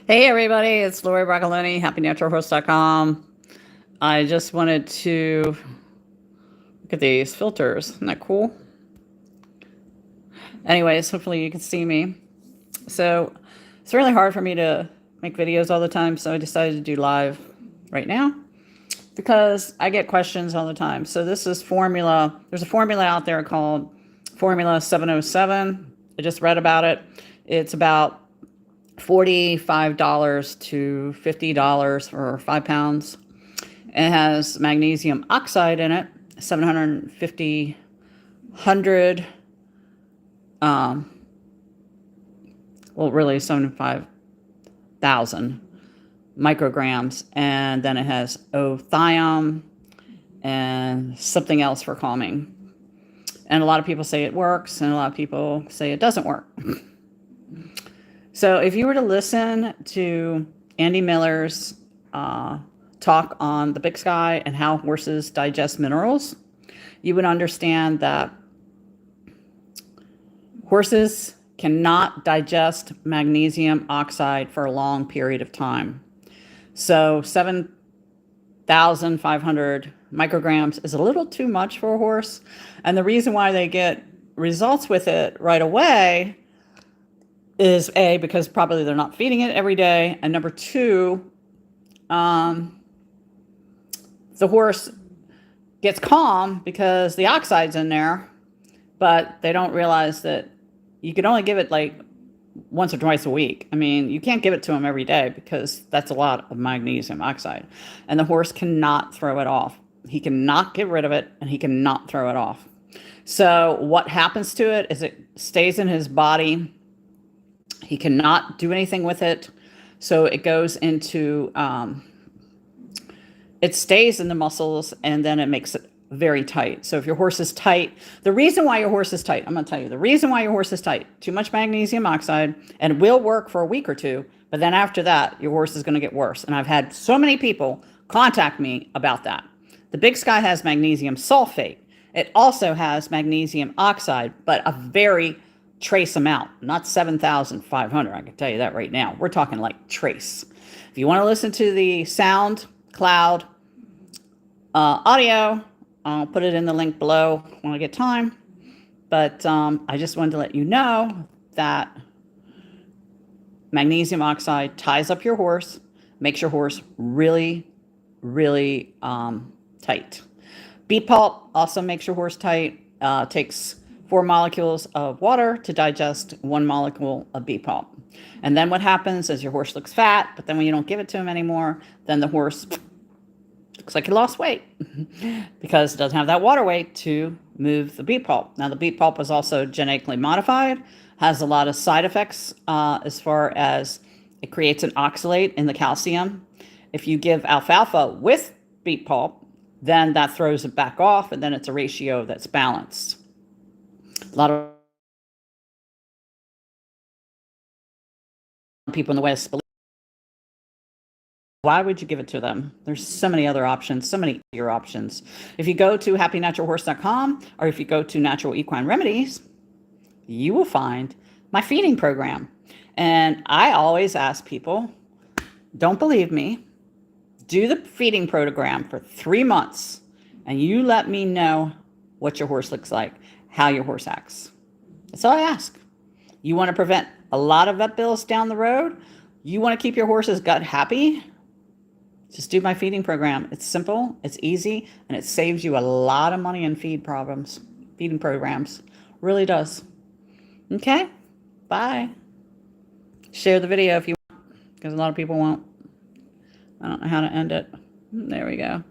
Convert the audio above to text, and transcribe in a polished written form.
Hey everybody, it's Lori Broccolini, happynaturalhorse.com. I just wanted to look at these filters. Isn't that cool? Anyways, hopefully you can see me. So it's really hard for me to make videos all the time, so I decided to do live right now because I get questions all the time. So this is formula. There's a formula out there called Formula 707. I just read about it. It's about $45 to $50 for 5 pounds. It has magnesium oxide in it, 750, 100, well, really 75,000 micrograms. And then it has othium and something else for calming. And a lot of people say it works, and a lot of people say it doesn't work. So if you were to listen to Andy Miller's talk on the big sky and how horses digest minerals, you would understand that horses cannot digest magnesium oxide for a long period of time. So 7,500 micrograms is a little too much for a horse. And the reason why they get results with it right away is A, because probably they're not feeding it every day. And number two, the horse gets calm because the oxide's in there, but they don't realize that you can only give it like once or twice a week. I mean, you can't give it to them every day because that's a lot of magnesium oxide. And the horse cannot throw it off. He cannot get rid of it, and he cannot throw it off. So what happens to it is it stays in his body. He cannot do anything with it. So it goes into, it stays in the muscles, and then it makes it very tight. So if your horse is tight, the reason why your horse is tight, I'm going to tell you, the reason why your horse is tight, too much magnesium oxide, and it will work for a week or two, but then after that, your horse is going to get worse. And I've had so many people contact me about that. The Big Sky has magnesium sulfate. It also has magnesium oxide, but a very trace amount, not 7,500. I can tell you that right now. We're talking like trace. If you want to listen to the sound cloud audio, I'll put it in the link below when I get time. But I just wanted to let you know that magnesium oxide ties up your horse, makes your horse really, really tight. Beet pulp also makes your horse tight. Takes 4 molecules of water to digest 1 molecule of beet pulp. And then what happens is your horse looks fat, but then when you don't give it to him anymore, then the horse looks like he lost weight because it doesn't have that water weight to move the beet pulp. Now, the beet pulp is also genetically modified, has a lot of side effects as far as it creates an oxalate in the calcium. If you give alfalfa with beet pulp, then that throws it back off, and then it's a ratio that's balanced. A lot of people in the West believe, why would you give it to them? There's so many other options, so many easier options. If you go to happynaturalhorse.com, or if you go to Natural Equine Remedies, you will find my feeding program. And I always ask people, don't believe me, do the feeding program for 3 months, and you let me know what your horse looks like, how your horse acts. That's all I ask. You want to prevent a lot of vet bills down the road? You want to keep your horse's gut happy? Just do my feeding program. It's simple, it's easy, and it saves you a lot of money in feeding programs. Really does. Okay, bye. Share the video if you want, because a lot of people won't. I don't know how to end it. There we go.